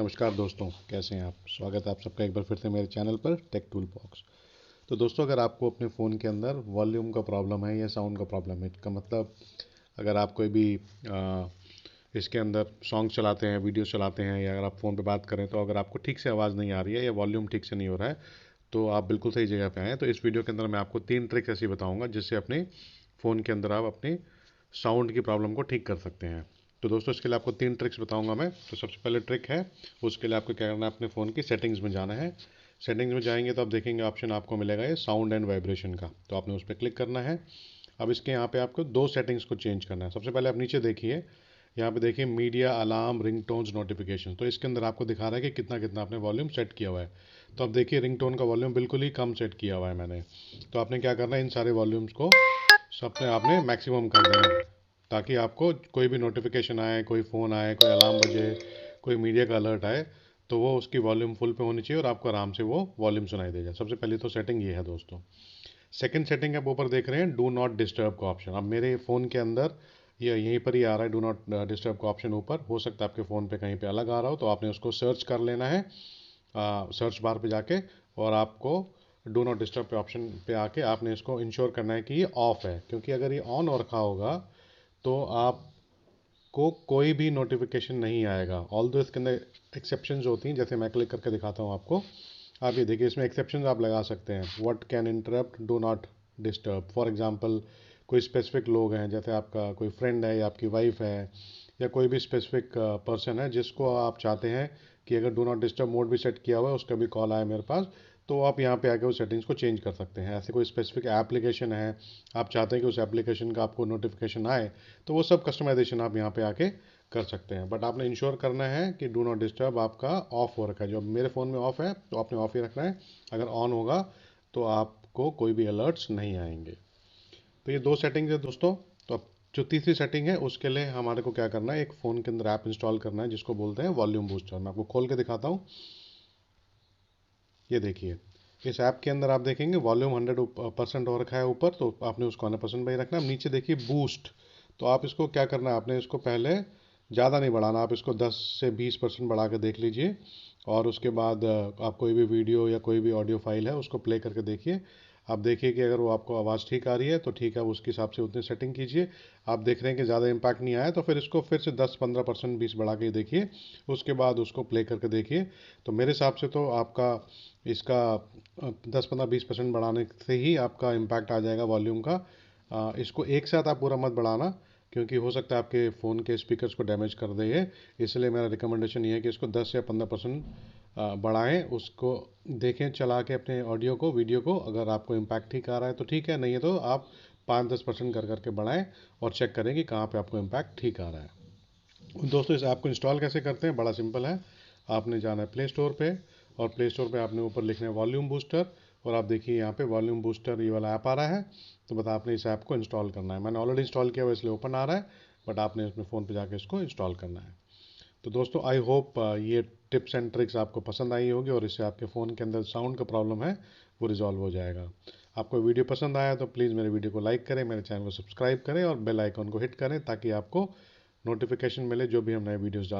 नमस्कार दोस्तों, कैसे हैं आप। स्वागत है आप सबका एक बार फिर से मेरे चैनल पर टेक टूल बॉक्स। तो दोस्तों, अगर आपको अपने फ़ोन के अंदर वॉल्यूम का प्रॉब्लम है या साउंड का प्रॉब्लम है, इसका मतलब अगर आप कोई भी इसके अंदर सॉन्ग चलाते हैं, वीडियो चलाते हैं, या अगर आप फ़ोन पे बात करें तो अगर आपको ठीक से आवाज़ नहीं आ रही है या वॉल्यूम ठीक से नहीं हो रहा है, तो आप बिल्कुल सही जगह पे आए हैं। तो इस वीडियो के अंदर मैं आपको 3 ट्रिक्स ऐसी बताऊंगा जिससे अपने फ़ोन के अंदर आप अपनी साउंड की प्रॉब्लम को ठीक कर सकते हैं। तो दोस्तों, इसके लिए आपको 3 ट्रिक्स बताऊंगा मैं। तो सबसे पहले ट्रिक है, उसके लिए आपको क्या करना है, अपने फ़ोन की सेटिंग्स में जाना है। सेटिंग्स में जाएंगे तो आप देखेंगे ऑप्शन आपको मिलेगा ये साउंड एंड वाइब्रेशन का, तो आपने उस पर क्लिक करना है। अब इसके यहाँ पे आपको 2 सेटिंग्स को चेंज करना है। सबसे पहले आप नीचे देखिए, यहाँ पे देखिए मीडिया अलार्म रिंगटोन्स नोटिफिकेशन। तो इसके अंदर आपको दिखा रहा है कि कितना कितना आपने वॉल्यूम सेट किया हुआ है। तो अब देखिए रिंगटोन का वॉल्यूम बिल्कुल ही कम सेट किया हुआ है मैंने। तो आपने क्या करना है, इन सारे वॉल्यूम्स को सब पे आपने मैक्सिमम कर देना है, ताकि आपको कोई भी नोटिफिकेशन आए, कोई फ़ोन आए, कोई अलार्म बजे, कोई मीडिया का अलर्ट आए, तो वो उसकी वॉल्यूम फुल पे होनी चाहिए और आपको आराम से वो वॉल्यूम सुनाई देगा। सबसे पहले तो सेटिंग ये है दोस्तों। सेकंड सेटिंग आप ऊपर देख रहे हैं डू नॉट डिस्टर्ब का ऑप्शन। अब मेरे फ़ोन के अंदर ये यहीं पर ही आ रहा है, डू नॉट डिस्टर्ब का ऑप्शन ऊपर। हो सकता है आपके फ़ोन पे कहीं पे अलग आ रहा हो, तो आपने उसको सर्च कर लेना है सर्च बार पे जाके, और आपको डू नॉट डिस्टर्ब पे ऑप्शन पे आके आपने इसको इंश्योर करना है कि ये ऑफ है, क्योंकि अगर ये ऑन हो रखा होगा तो आपको कोई भी नोटिफिकेशन नहीं आएगा। ऑल दो इसके अंदर एक्सेप्शंस होती हैं, जैसे मैं क्लिक करके दिखाता हूँ आपको। आप ये देखिए, इसमें एक्सेप्शंस आप लगा सकते हैं। What can interrupt do not disturb, for example कोई स्पेसिफिक लोग हैं, जैसे आपका कोई फ्रेंड है या आपकी वाइफ है, या कोई भी स्पेसिफिक पर्सन है जिसको आप चाहते हैं कि अगर डू नॉट डिस्टर्ब मोड भी सेट किया हुआ है, उसका भी कॉल आए मेरे पास, तो आप यहाँ पे आके उस सेटिंग्स को चेंज कर सकते हैं। ऐसे कोई स्पेसिफिक एप्लीकेशन है, आप चाहते हैं कि उस एप्लीकेशन का आपको नोटिफिकेशन आए, तो वो सब कस्टमाइजेशन आप यहाँ पे आके कर सकते हैं। बट आपने इंश्योर करना है कि डू नॉट डिस्टर्ब आपका ऑफ हो रखा है। जो मेरे फ़ोन में ऑफ है, तो आपने ऑफ ही रखना है। अगर ऑन होगा तो आपको कोई भी अलर्ट्स नहीं आएंगे। तो ये 2 सेटिंग्स है दोस्तों। तो अब जो तीसरी सेटिंग है, उसके लिए हमारे को क्या करना है, एक फ़ोन के अंदर ऐप इंस्टॉल करना है जिसको बोलते हैं वॉल्यूम बूस्टर। मैं आपको खोल के दिखाता हूँ। ये देखिए, इस ऐप के अंदर आप देखेंगे वॉल्यूम 100% हो रखा है ऊपर, तो आपने उसको 100% पे ही रखना है। अब नीचे देखिए बूस्ट, तो आप इसको क्या करना है, आपने इसको पहले ज़्यादा नहीं बढ़ाना, आप इसको 10 से 20% बढ़ा के देख लीजिए। और उसके बाद आप कोई भी वीडियो या कोई भी ऑडियो फाइल है उसको प्ले करके देखिए। आप देखिए कि अगर वो आपको आवाज़ ठीक आ रही है तो ठीक है, उसके हिसाब से उतनी सेटिंग कीजिए। आप देख रहे हैं कि ज़्यादा इम्पैक्ट नहीं आया, तो फिर इसको फिर से 10-15% 20 बढ़ा के देखिए। उसके बाद उसको प्ले करके देखिए। तो मेरे हिसाब से तो आपका इसका 10-15-20% बढ़ाने से ही आपका इम्पैक्ट आ जाएगा वॉल्यूम का। इसको एक साथ आप पूरा मत बढ़ाना, क्योंकि हो सकता है आपके फ़ोन के स्पीकर्स को डैमेज कर दे ये। इसलिए मेरा रिकमेंडेशन ये है कि इसको 10 या 15% बढ़ाएं। उसको देखें चला के अपने ऑडियो को, वीडियो को। अगर आपको इम्पैक्ट ठीक आ रहा है तो ठीक है, नहीं है तो आप 5-10% कर करके बढ़ाएं और चेक करें कि कहाँ पे आपको इम्पैक्ट ठीक आ रहा है। दोस्तों, इस ऐप को इंस्टॉल कैसे करते हैं, बड़ा सिंपल है। आपने जाना है प्ले स्टोर पे, और प्ले स्टोर पे आपने ऊपर लिखना है वॉल्यूम बूस्टर, और आप देखिए यहाँ पे वॉल्यूम बूस्टर ये वाला ऐप आ रहा है। तो बता आपने इस ऐप को इंस्टॉल करना है। मैंने ऑलरेडी इंस्टॉल किया हुआ इसलिए ओपन आ रहा है, बट आपने अपने फ़ोन पे जाके इसको इंस्टॉल करना है। तो दोस्तों, आई होप ये टिप्स एंड ट्रिक्स आपको पसंद आई होगी, और इससे आपके फ़ोन के अंदर साउंड का प्रॉब्लम है वो रिजॉल्व हो जाएगा। आपको वीडियो पसंद आया तो प्लीज़ मेरे वीडियो को लाइक करें, मेरे चैनल को सब्सक्राइब करें और बेल आइकन को हिट करें, ताकि आपको नोटिफिकेशन मिले जो भी हम नए वीडियोस डालें।